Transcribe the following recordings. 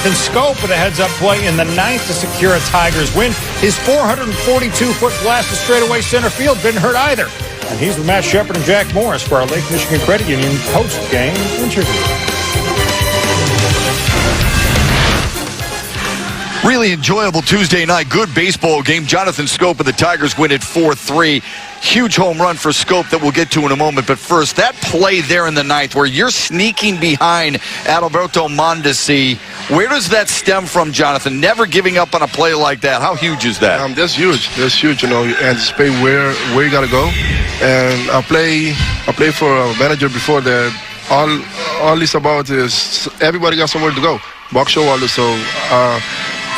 Jonathan Schoop with a heads-up play in the ninth to secure a Tigers win. His 442-foot blast to straightaway center field didn't hurt either. And he's with Matt Shepard and Jack Morris for our Lake Michigan Credit Union post-game interview. Really enjoyable Tuesday night. Good baseball game. Jonathan Schoop and the Tigers win at 4-3. Huge home run for Schoop that we'll get to in a moment. But first, that play there in the ninth where you're sneaking behind Adalberto Mondesi. Where does that stem from, Jonathan? Never giving up on a play like that. How huge is that? That's huge. That's huge. You know, you anticipate where you got to go. And I play for a manager before that. All it's about is everybody got somewhere to go. Box show also.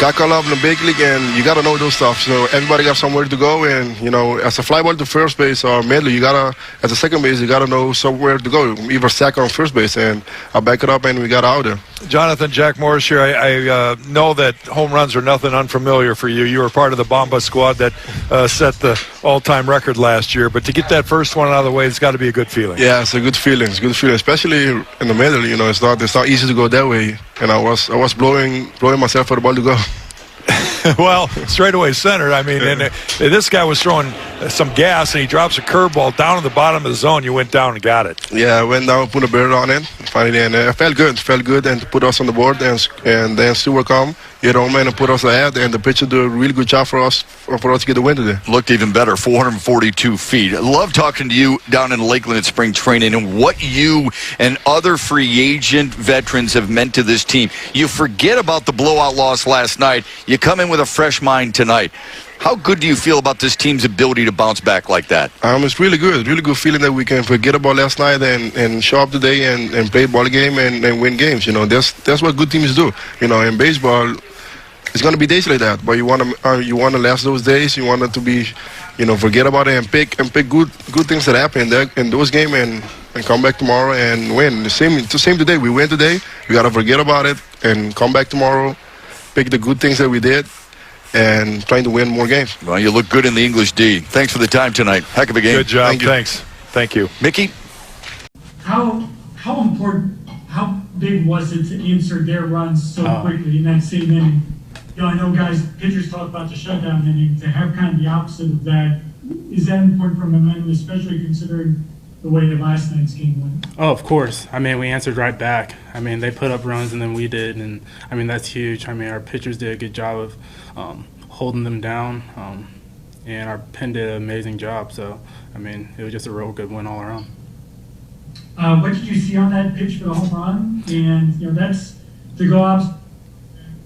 Got called up in the big league, and you got to know those stuff. So everybody got somewhere to go, and, you know, as a fly ball to first base or medley, as a second base, you got to know somewhere to go, either sack on first base, and I back it up, and we got out there. Jonathan, Jack Morris here. I know that home runs are nothing unfamiliar for you. You were part of the Bomba squad that set the all-time record last year, but to get that first one out of the way, it's got to be a good feeling. Yeah, it's a good feeling. It's a good feeling, especially in the medley. You know, it's not easy to go that way, and I was blowing myself for the ball to go. Well, straightaway centered. I mean, and this guy was throwing some gas, and he drops a curveball down in the bottom of the zone. You went down and got it. Yeah, I went down, put a bird on it, finally, and it felt good. It felt good, and to put us on the board, and then Stewart come, hit home run, and put us ahead, and the pitcher did a really good job for us to get the win today. Looked even better, 442 feet. I love talking to you down in Lakeland at spring training and what you and other free agent veterans have meant to this team. You forget about the blowout loss last night. You come in with a fresh mind tonight. How good do you feel about this team's ability to bounce back like that? It's really good feeling that we can forget about last night and show up today and play a ball game and win games. You know, that's what good teams do. You know, in baseball, it's going to be days like that, but you want to last those days. You want it to be, you know, forget about it and pick good things that happen in those games and come back tomorrow and win. The same today. We win today. We got to forget about it and come back tomorrow, pick the good things that we did, and trying to win more games. Well, you look good in the English D. Thanks for the time tonight. Heck of a game. Good job. Thanks. Thank you. Mickey? How important, how big was it to insert their runs so quickly in that same inning? You know, I know pitchers talk about the shutdown inning. To have kind of the opposite of that, is that important for momentum, especially considering the way that last night's game went? Oh, of course. I mean, we answered right back. I mean, they put up runs and then we did, and I mean, that's huge. I mean, our pitchers did a good job of holding them down, and our pen did an amazing job. So, I mean, it was just a real good win all around. What did you see on that pitch for the home run? And, you know, that's to go out.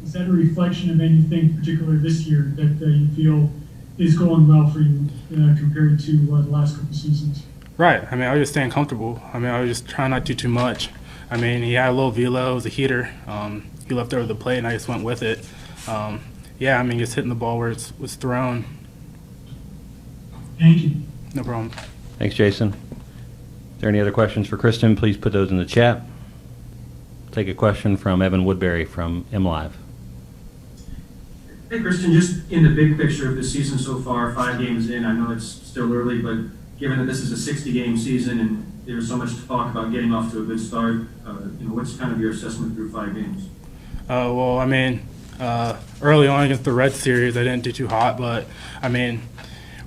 Is that a reflection of anything particular this year that you feel is going well for you compared to the last couple of seasons? Right. I mean, I was just staying comfortable. I mean, I was just trying not to do too much. I mean, he had a little velo. It was a heater. He left over the plate, and I just went with it. Yeah, I mean, just hitting the ball where it was thrown. Thank you. No problem. Thanks, Jason. Is there any other questions for Christin? Please put those in the chat. Take a question from Evan Woodbury from MLive. Hey, Christin, just in the big picture of the season so far, 5 games in, I know it's still early, but given that this is a 60-game season and there's so much talk about getting off to a good start, what's kind of your assessment through 5 games? Well, I mean, early on against the Red Series, I didn't do too hot, but, I mean,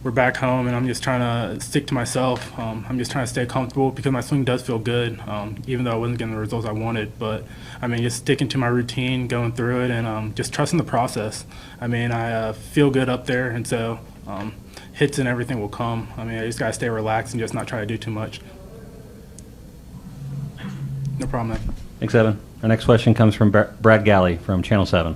we're back home, and I'm just trying to stick to myself. I'm just trying to stay comfortable because my swing does feel good, even though I wasn't getting the results I wanted. But, I mean, just sticking to my routine, going through it, and just trusting the process. I mean, I feel good up there, and so hits and everything will come. I mean, I just got to stay relaxed and just not try to do too much. No problem, man. Thanks, Evan. Our next question comes from Brad Galley from Channel 7.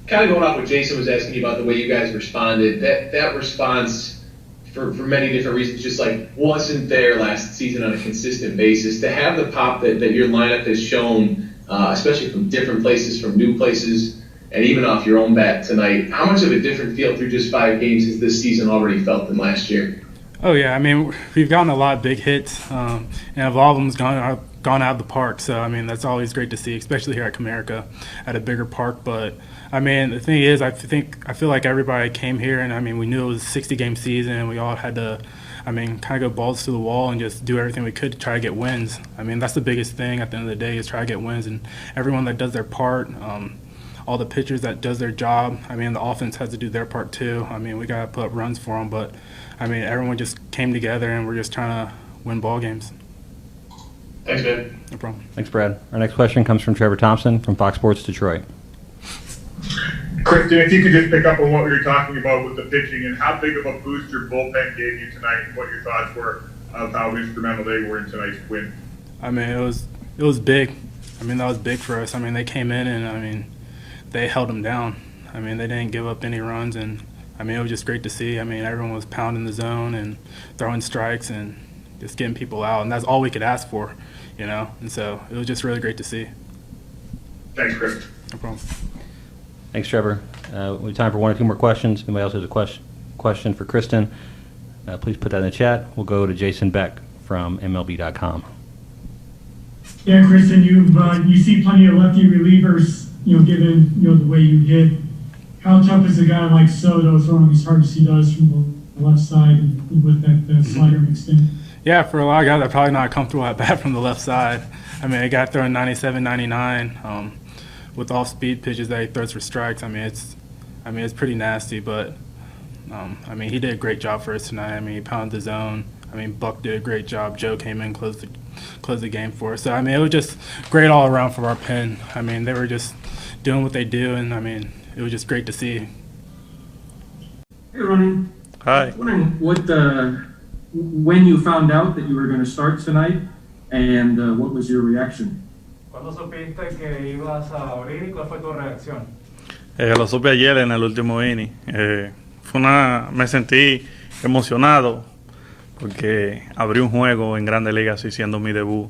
Kind of going off what Jason was asking you about the way you guys responded, that response for many different reasons just like wasn't there last season on a consistent basis. To have the pop that your lineup has shown, especially from different places, from new places, and even off your own bat tonight, how much of a different feel through just 5 games has this season already felt than last year? Oh, yeah. I mean, we've gotten a lot of big hits, and all of them's gone out of the park. So, I mean, that's always great to see, especially here at Comerica at a bigger park. But, I mean, the thing is, I feel like everybody came here, and, I mean, we knew it was a 60-game season, and we all had to I mean, kind of go balls to the wall and just do everything we could to try to get wins. I mean, that's the biggest thing at the end of the day is try to get wins, and everyone that does their part, all the pitchers that does their job. I mean, the offense has to do their part too. I mean, we got to put up runs for them, but I mean, everyone just came together and we're just trying to win ball games. Thanks, man. No problem. Thanks, Brad. Our next question comes from Trevor Thompson from Fox Sports Detroit. Christin, if you could just pick up on what we were talking about with the pitching and how big of a boost your bullpen gave you tonight and what your thoughts were of how instrumental they were in tonight's win. I mean, it was big. I mean, that was big for us. I mean, they came in and, I mean, they held them down. I mean, they didn't give up any runs, and, I mean, it was just great to see. I mean, everyone was pounding the zone and throwing strikes and just getting people out, and that's all we could ask for, you know? And so it was just really great to see. Thanks, Chris. No problem. Thanks, Trevor. We have time for one or two more questions. Anybody else has a question for Christin? Please put that in the chat. We'll go to Jason Beck from MLB.com. Yeah, Christin, you see plenty of lefty relievers, you know, given, you know, the way you hit. How tough is a guy like Soto throwing as hard as he does from the left side and with that slider mixed in? Yeah, for a lot of guys, they're probably not comfortable at bat from the left side. I mean, a guy throwing 97, 99 with off-speed pitches that he throws for strikes. I mean, it's pretty nasty, but I mean, he did a great job for us tonight. I mean, he pounded the zone. I mean, Buck did a great job. Joe came in, closed the game for us. So, I mean, it was just great all around for our pen. I mean, they were just doing what they do, and, I mean, it was just great to see. Hey, Rony. Hi. I was wondering when you found out that you were going to start tonight, and what was your reaction? ¿Cuándo supiste que ibas a abrir y cuál fue tu reacción? Lo supe ayer en el último inning. Me sentí emocionado porque abrí un juego en Grandes Ligas así siendo mi debut.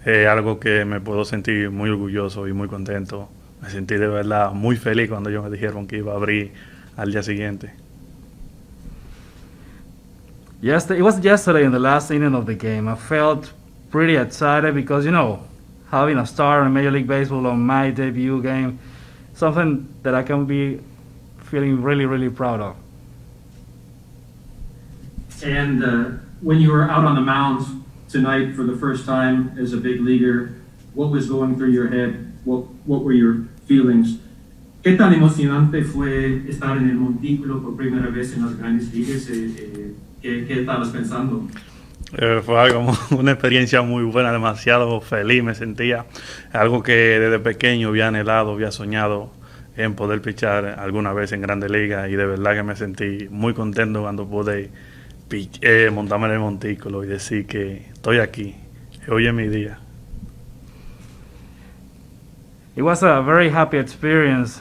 Algo que me puedo sentir muy orgulloso y muy contento. Me sentí de verdad muy feliz cuando ellos me dijeron que iba a abrir al día siguiente. It was yesterday in the last inning of the game. I felt pretty excited because, you know, having a star in Major League Baseball on my debut game, something that I can be feeling really, really proud of. And when you were out on the mound tonight for the first time as a big leaguer, what was going through your head? What were your feelings? ¿Qué tan emocionante fue estar en el montículo por primera vez en las Grandes Ligas? ¿Qué estabas pensando? Fue algo, una experiencia muy buena, demasiado feliz me sentía. Algo que desde pequeño había anhelado, había soñado en poder pichar alguna vez en Grandes Ligas, y de verdad que me sentí muy contento cuando pude montarme en el montículo y decir que estoy aquí, hoy es mi día. It was a very happy experience,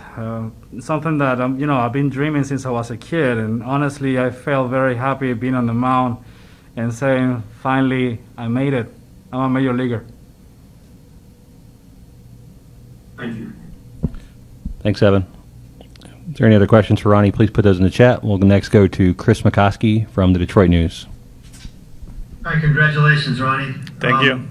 something that you know, I've been dreaming since I was a kid, and honestly I felt very happy being on the mound and saying, finally, I made it. I'm a major leaguer. Thank you. Thanks, Evan. Is there any other questions for Rony? Please put those in the chat. We'll next go to Chris McCoskey from the Detroit News. Hi, congratulations, Rony. Thank you.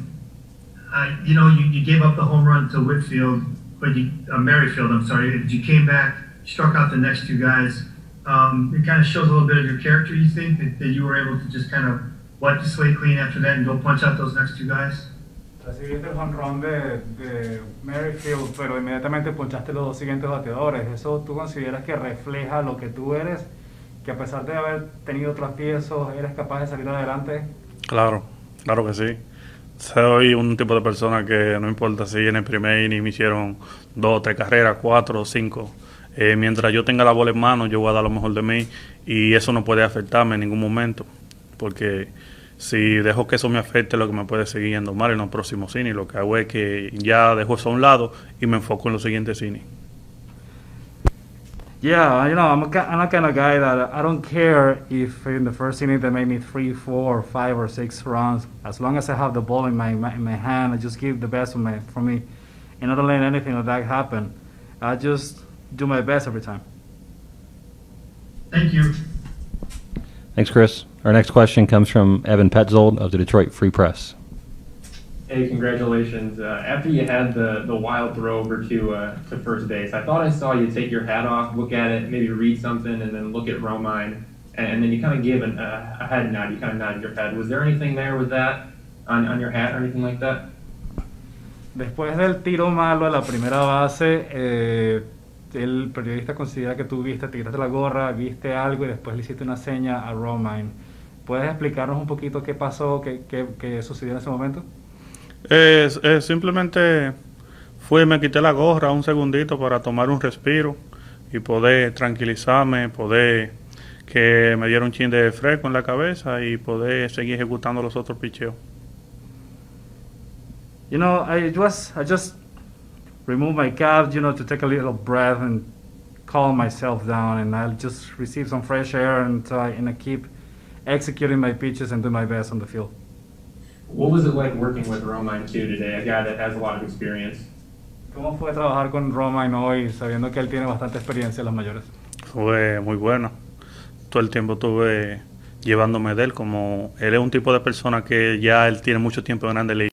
You know, you gave up the home run to Whitfield, but Merrifield, I'm sorry. You came back, struck out the next two guys. It kind of shows a little bit of your character, you think, that you were able to just kind of wipe the slate clean after that and go punch out those next two guys? Recibiste el jonrón de Merrifield, pero inmediatamente ponchaste los dos siguientes bateadores. ¿Eso tú consideras que refleja lo que tú eres? Que a pesar de haber tenido tropiezos, ¿eres capaz de salir adelante? Claro, claro que sí. Soy un tipo de persona que no importa si en el primer inning me hicieron 2 o 3 carreras, 4 o 5. Mientras yo tenga la bola en mano, yo voy a dar lo mejor de mí, y eso no puede afectarme en ningún momento, porque si dejo que eso me afecte, lo que me puede seguir yendo mal en los próximos innings. Lo que hago es que ya dejo eso a un lado y me enfoco en los siguientes innings. Yeah, you know, I'm a kind of guy that I don't care if in the first inning they made me 3, 4, 5, or 6 runs. As long as I have the ball in my hand, I just give the best for me, and I don't let anything like that happen. I just do my best every time. Thank you. Thanks, Chris. Our next question comes from Evan Petzold of the Detroit Free Press. Hey, congratulations. After you had the wild throw over to first base, I thought I saw you take your hat off, look at it, maybe read something, and then look at Romine and then you kind of gave a head nod. You kind of nodded your head. Was there anything there with that on your hat or anything like that? Después del tiro malo a la primera base, el periodista considera que tú te quitaste la gorra, viste algo y después le hiciste una seña a Romine. ¿Puedes explicarnos un poquito qué pasó, qué sucedió en ese momento? Simplemente fui y me quité la gorra un segundito para tomar un respiro y poder tranquilizarme, poder que me diera un chin de fresco en la cabeza y poder seguir ejecutando los otros picheos. You know, I just removed my cap, you know, to take a little breath and calm myself down, and I'll just receive some fresh air and I keep executing my pitches and do my best on the field. What was it like working with Romine too today, a guy that has a lot of experience? ¿Cómo fue trabajar con Romine hoy, sabiendo que él tiene bastante experiencia en las mayores? Fue muy bueno. Todo el tiempo estuve llevándome de él, como él es un tipo de persona que ya él tiene mucho tiempo en Grande Liga.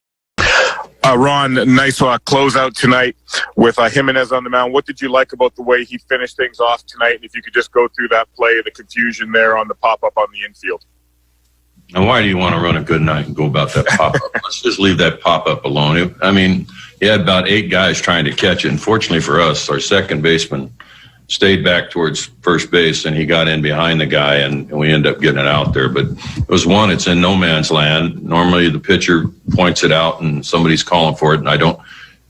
Ron, nice closeout tonight with Jimenez on the mound. What did you like about the way he finished things off tonight? And if you could just go through that play, the confusion there on the pop-up on the infield. And why do you want to run a good night and go about that pop-up? Let's just leave that pop-up alone. I mean, he had about 8 guys trying to catch it. And fortunately for us, our second baseman stayed back towards first base, and he got in behind the guy, and we ended up getting it out there. But it was one, it's in no man's land. Normally the pitcher points it out and somebody's calling for it, and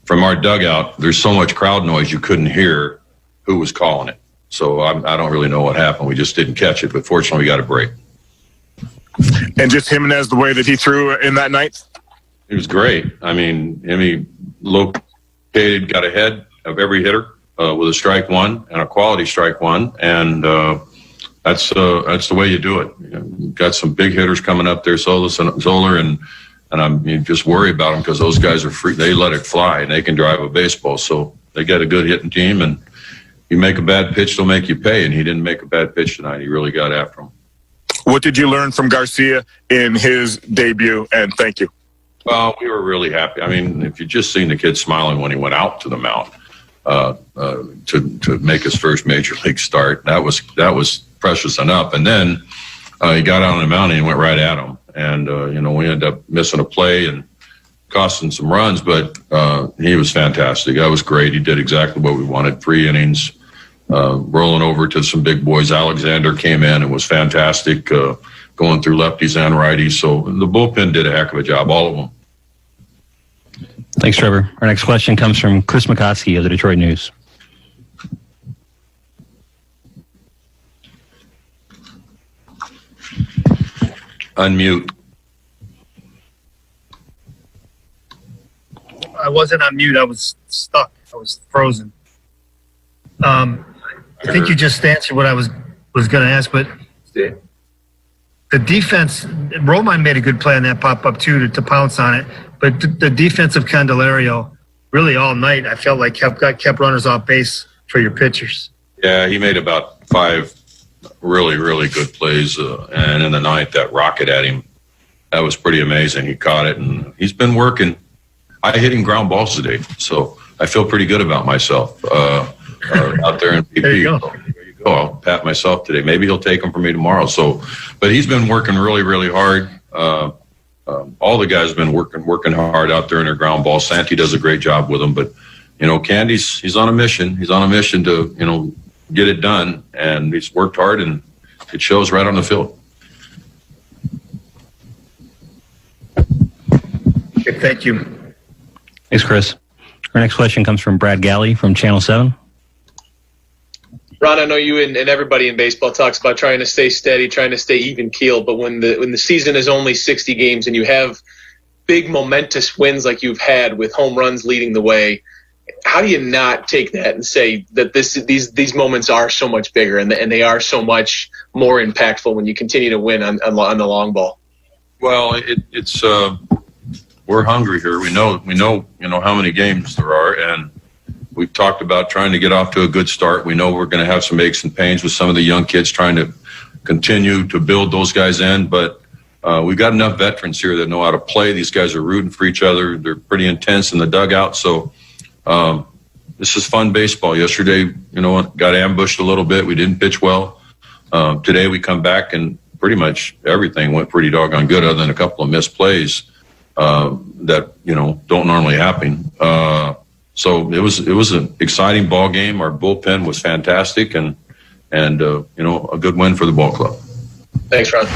from our dugout, there's so much crowd noise you couldn't hear who was calling it. So I don't really know what happened. We just didn't catch it, but fortunately we got a break. And just Jimenez, the way that he threw in that night? It was great. I mean, he located, got ahead of every hitter with a strike one and a quality strike one, and that's the way you do it. You've got some big hitters coming up there, Zoller, and you just worry about them because those guys are free. They let it fly, and they can drive a baseball. So they got a good hitting team, and you make a bad pitch, they'll make you pay, and he didn't make a bad pitch tonight. He really got after him. What did you learn from Garcia in his debut, and thank you? Well, we were really happy. I mean, if you just seen the kid smiling when he went out to the mound to make his first major league start, that was precious enough. And then he got out on the mound and he went right at him. And, we ended up missing a play and costing some runs, but he was fantastic. That was great. He did exactly what we wanted. 3 innings, rolling over to some big boys. Alexander came in and was fantastic, going through lefties and righties. So the bullpen did a heck of a job, all of them. Thanks, Trevor. Our next question comes from Chris McCoskey of the Detroit News. Unmute. I wasn't on mute. I was stuck. I was frozen. I think you just answered what I was going to ask, but the defense, Romine made a good play on that pop-up too to pounce on it, but the defense of Candelario really all night, I felt like kept runners off base for your pitchers. Yeah, he made about 5 really, really good plays, and in the ninth, that rocket at him, that was pretty amazing. He caught it, and he's been working. I hit him ground balls today, so I feel pretty good about myself out there in PP. There you go. There you go. I'll pat myself today. Maybe he'll take them for me tomorrow. So, but he's been working really, really hard. All the guys have been working hard out there in their ground ball. Santi does a great job with them, but Candy's he's on a mission. He's on a mission to get it done, and he's worked hard, and it shows right on the field. Okay, thank you. Thanks, Chris. Our next question comes from Brad Galley from Channel 7. Ron, I know you and everybody in baseball talks about trying to stay steady, trying to stay even keel, but when the season is only 60 games and you have big momentous wins like you've had with home runs leading the way, how do you not take that and say that these moments are so much bigger and they are so much more impactful when you continue to win on the long ball? Well, it's we're hungry here. We know how many games there are, and we've talked about trying to get off to a good start. We know we're going to have some aches and pains with some of the young kids trying to continue to build those guys in, but we've got enough veterans here that know how to play. These guys are rooting for each other. They're pretty intense in the dugout, so this is fun baseball. Yesterday, got ambushed a little bit. We didn't pitch well. Today we come back and pretty much everything went pretty doggone good, other than a couple of missed plays that don't normally happen. So it was an exciting ball game. Our bullpen was fantastic, and a good win for the ball club. Thanks, Ron.